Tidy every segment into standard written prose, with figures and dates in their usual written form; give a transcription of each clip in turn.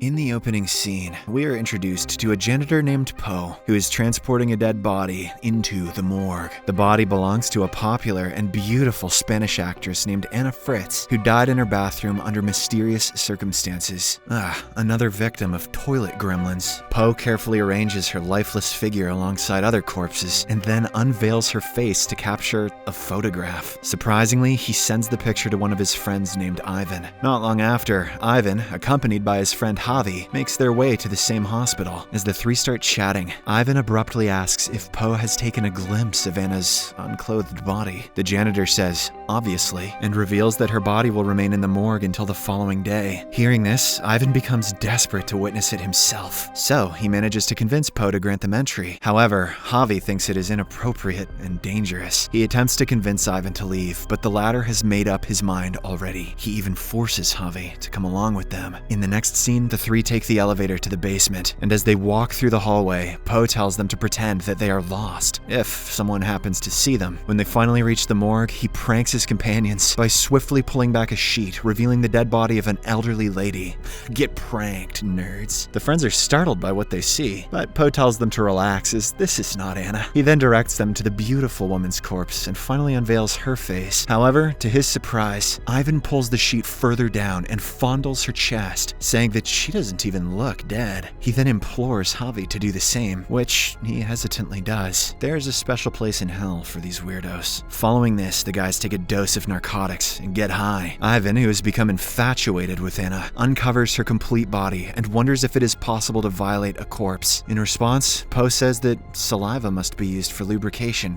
In the opening scene, we are introduced to a janitor named Poe, who is transporting a dead body into the morgue. The body belongs to a popular and beautiful Spanish actress named Anna Fritz, who died in her bathroom under mysterious circumstances. Another victim of toilet gremlins. Poe carefully arranges her lifeless figure alongside other corpses, and then unveils her face to capture a photograph. Surprisingly, he sends the picture to one of his friends named Ivan. Not long after, Ivan, accompanied by his friend Javi, makes their way to the same hospital. As the three start chatting, Ivan abruptly asks if Poe has taken a glimpse of Anna's unclothed body. The janitor says, obviously, and reveals that her body will remain in the morgue until the following day. Hearing this, Ivan becomes desperate to witness it himself, so he manages to convince Poe to grant them entry. However, Javi thinks it is inappropriate and dangerous. He attempts to convince Ivan to leave, but the latter has made up his mind already. He even forces Javi to come along with them. In the next scene, the three take the elevator to the basement, and as they walk through the hallway, Poe tells them to pretend that they are lost, if someone happens to see them. When they finally reach the morgue, he pranks his companions by swiftly pulling back a sheet, revealing the dead body of an elderly lady. Get pranked, nerds. The friends are startled by what they see, but Poe tells them to relax as this is not Anna. He then directs them to the beautiful woman's corpse and finally unveils her face. However, to his surprise, Ivan pulls the sheet further down and fondles her chest, saying that she doesn't even look dead. He then implores Javi to do the same, which he hesitantly does. There's a special place in hell for these weirdos. Following this, the guys take a dose of narcotics and get high. Ivan, who has become infatuated with Anna, uncovers her complete body and wonders if it is possible to violate a corpse. In response, Poe says that saliva must be used for lubrication.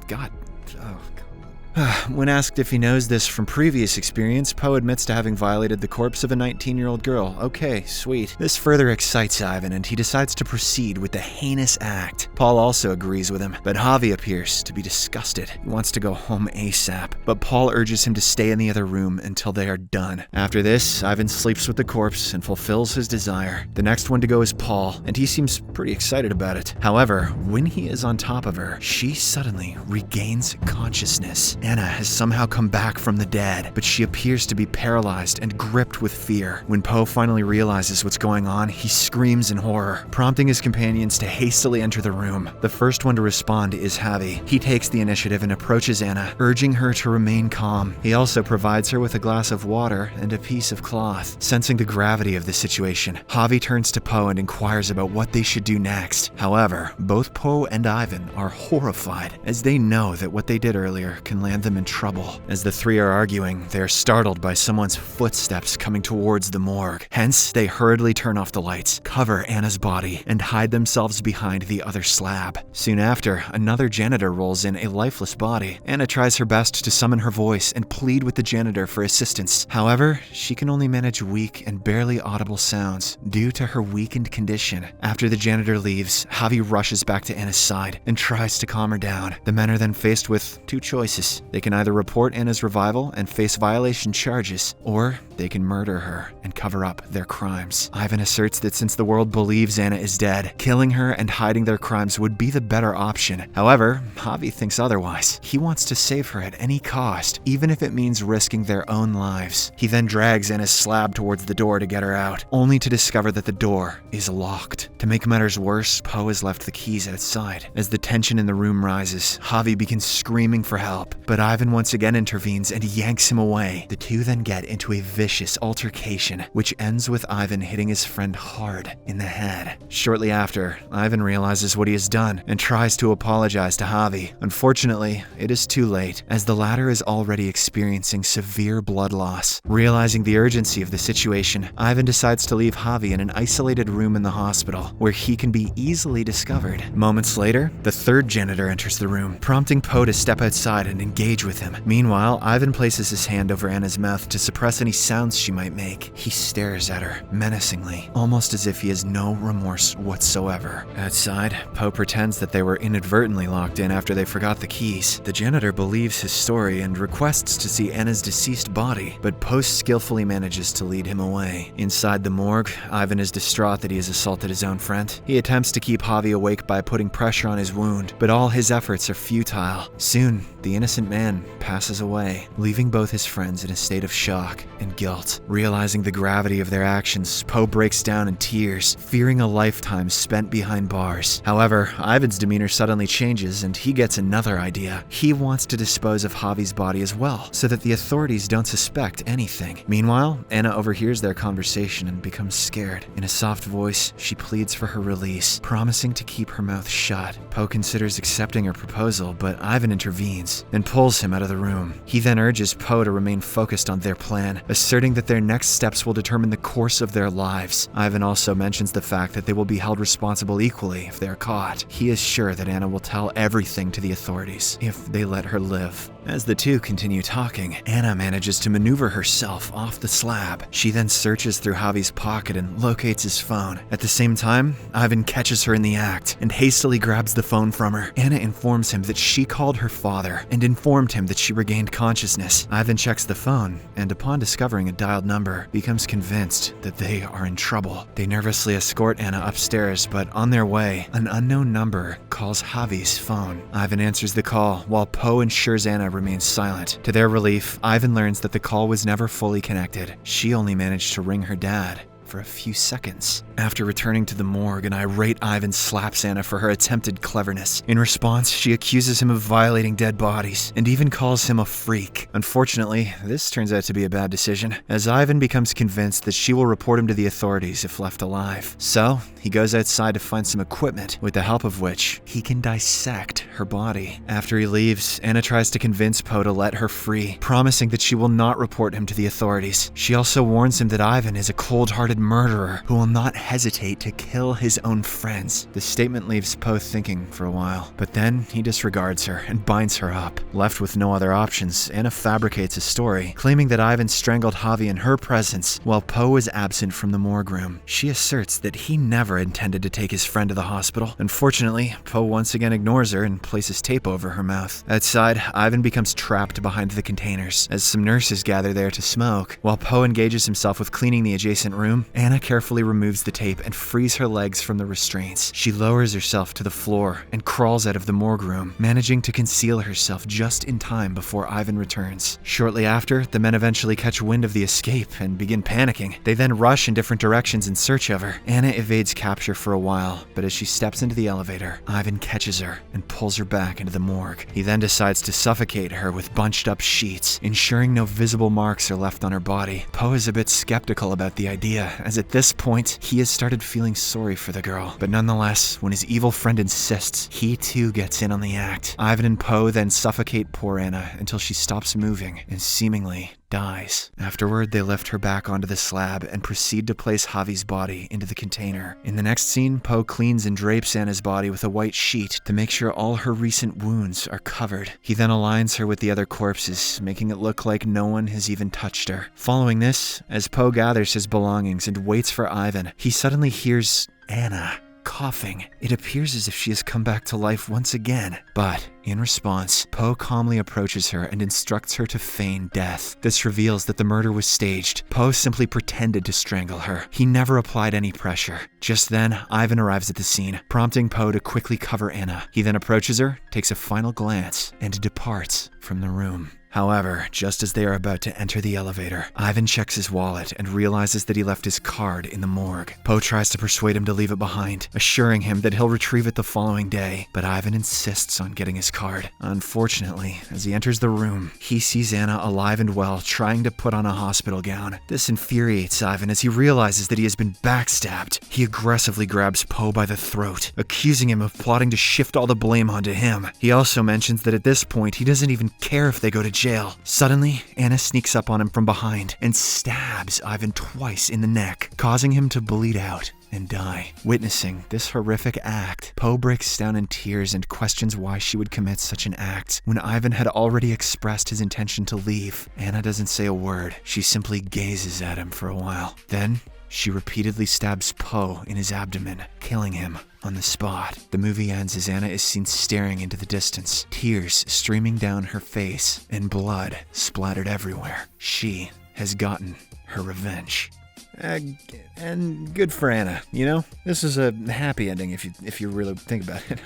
When asked if he knows this from previous experience, Poe admits to having violated the corpse of a 19-year-old girl. Okay, sweet. This further excites Ivan, and he decides to proceed with the heinous act. Paul also agrees with him, but Javi appears to be disgusted. He wants to go home ASAP, but Paul urges him to stay in the other room until they are done. After this, Ivan sleeps with the corpse and fulfills his desire. The next one to go is Paul, and he seems pretty excited about it. However, when he is on top of her, she suddenly regains consciousness. Anna has somehow come back from the dead, but she appears to be paralyzed and gripped with fear. When Poe finally realizes what's going on, he screams in horror, prompting his companions to hastily enter the room. The first one to respond is Javi. He takes the initiative and approaches Anna, urging her to remain calm. He also provides her with a glass of water and a piece of cloth. Sensing the gravity of the situation, Javi turns to Poe and inquires about what they should do next. However, both Poe and Ivan are horrified, as they know that what they did earlier can land them in trouble. As the three are arguing, they are startled by someone's footsteps coming towards the morgue. Hence, they hurriedly turn off the lights, cover Anna's body, and hide themselves behind the other slab. Soon after, another janitor rolls in a lifeless body. Anna tries her best to summon her voice and plead with the janitor for assistance. However, she can only manage weak and barely audible sounds due to her weakened condition. After the janitor leaves, Javi rushes back to Anna's side and tries to calm her down. The men are then faced with two choices. They can either report Anna's revival and face violation charges, or they can murder her and cover up their crimes. Ivan asserts that since the world believes Anna is dead, killing her and hiding their crimes would be the better option. However, Javi thinks otherwise. He wants to save her at any cost, even if it means risking their own lives. He then drags Anna's slab towards the door to get her out, only to discover that the door is locked. To make matters worse, Poe has left the keys outside. As the tension in the room rises, Javi begins screaming for help, but Ivan once again intervenes and yanks him away. The two then get into a vicious altercation, which ends with Ivan hitting his friend hard in the head. Shortly after, Ivan realizes what he has done and tries to apologize to Javi. Unfortunately, it is too late, as the latter is already experiencing severe blood loss. Realizing the urgency of the situation, Ivan decides to leave Javi in an isolated room in the hospital, where he can be easily discovered. Moments later, the third janitor enters the room, prompting Poe to step outside and engage with him. Meanwhile, Ivan places his hand over Anna's mouth to suppress any sounds she might make. He stares at her menacingly, almost as if he has no remorse whatsoever. Outside, Poe pretends that they were inadvertently locked in after they forgot the keys. The janitor believes his story and requests to see Anna's deceased body, but Poe skillfully manages to lead him away. Inside the morgue, Ivan is distraught that he has assaulted his own friend. He attempts to keep Javi awake by putting pressure on his wound, but all his efforts are futile. Soon, the innocent man passes away, leaving both his friends in a state of shock and guilt. Realizing the gravity of their actions, Poe breaks down in tears, fearing a lifetime spent behind bars. However, Ivan's demeanor suddenly changes and he gets another idea. He wants to dispose of Javi's body as well, so that the authorities don't suspect anything. Meanwhile, Anna overhears their conversation and becomes scared. In a soft voice, she pleads for her release, promising to keep her mouth shut. Poe considers accepting her proposal, but Ivan intervenes and pulls him out of the room. He then urges Poe to remain focused on their plan, asserting that their next steps will determine the course of their lives. Ivan also mentions the fact that they will be held responsible equally if they are caught. He is sure that Anna will tell everything to the authorities if they let her live. As the two continue talking, Anna manages to maneuver herself off the slab. She then searches through Javi's pocket and locates his phone. At the same time, Ivan catches her in the act and hastily grabs the phone from her. Anna informs him that she called her father and informed him that she regained consciousness. Ivan checks the phone and, upon discovering a dialed number, becomes convinced that they are in trouble. They nervously escort Anna upstairs, but on their way, an unknown number calls Javi's phone. Ivan answers the call while Poe ensures Anna remains silent. To their relief, Ivan learns that the call was never fully connected. She only managed to ring her dad for a few seconds. After returning to the morgue, an irate Ivan slaps Anna for her attempted cleverness. In response, she accuses him of violating dead bodies and even calls him a freak. Unfortunately, this turns out to be a bad decision, as Ivan becomes convinced that she will report him to the authorities if left alive. So, he goes outside to find some equipment, with the help of which he can dissect her body. After he leaves, Anna tries to convince Poe to let her free, promising that she will not report him to the authorities. She also warns him that Ivan is a cold-hearted murderer who will not hesitate to kill his own friends. The statement leaves Poe thinking for a while, but then he disregards her and binds her up. Left with no other options, Anna fabricates a story, claiming that Ivan strangled Javi in her presence while Poe was absent from the morgue room. She asserts that he never intended to take his friend to the hospital. Unfortunately, Poe once again ignores her and places tape over her mouth. Outside, Ivan becomes trapped behind the containers as some nurses gather there to smoke. While Poe engages himself with cleaning the adjacent room, Anna carefully removes the tape and frees her legs from the restraints. She lowers herself to the floor and crawls out of the morgue room, managing to conceal herself just in time before Ivan returns. Shortly after, the men eventually catch wind of the escape and begin panicking. They then rush in different directions in search of her. Anna evades capture for a while, but as she steps into the elevator, Ivan catches her and pulls her back into the morgue. He then decides to suffocate her with bunched up sheets, ensuring no visible marks are left on her body. Poe is a bit skeptical about the idea, as at this point, he has started feeling sorry for the girl. But nonetheless, when his evil friend insists, he too gets in on the act. Ivan and Poe then suffocate poor Anna until she stops moving and seemingly dies. Afterward, they lift her back onto the slab and proceed to place Javi's body into the container. In the next scene, Poe cleans and drapes Anna's body with a white sheet to make sure all her recent wounds are covered. He then aligns her with the other corpses, making it look like no one has even touched her. Following this, as Poe gathers his belongings and waits for Ivan, he suddenly hears Anna coughing. It appears as if she has come back to life once again. But, in response, Poe calmly approaches her and instructs her to feign death. This reveals that the murder was staged. Poe simply pretended to strangle her. He never applied any pressure. Just then, Ivan arrives at the scene, prompting Poe to quickly cover Anna. He then approaches her, takes a final glance, and departs from the room. However, just as they are about to enter the elevator, Ivan checks his wallet and realizes that he left his card in the morgue. Poe tries to persuade him to leave it behind, assuring him that he'll retrieve it the following day, but Ivan insists on getting his card. Unfortunately, as he enters the room, he sees Anna alive and well, trying to put on a hospital gown. This infuriates Ivan as he realizes that he has been backstabbed. He aggressively grabs Poe by the throat, accusing him of plotting to shift all the blame onto him. He also mentions that at this point, he doesn't even care if they go to jail. Suddenly, Anna sneaks up on him from behind and stabs Ivan twice in the neck, causing him to bleed out and die. Witnessing this horrific act, Poe breaks down in tears and questions why she would commit such an act when Ivan had already expressed his intention to leave. Anna doesn't say a word. She simply gazes at him for a while. Then, she repeatedly stabs Poe in his abdomen, killing him on the spot. The movie ends as Anna is seen staring into the distance, tears streaming down her face and blood splattered everywhere. She has gotten her revenge. And good for Anna, you know? This is a happy ending if you really think about it.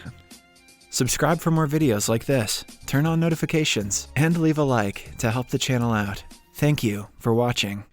Subscribe for more videos like this, turn on notifications, and leave a like to help the channel out. Thank you for watching.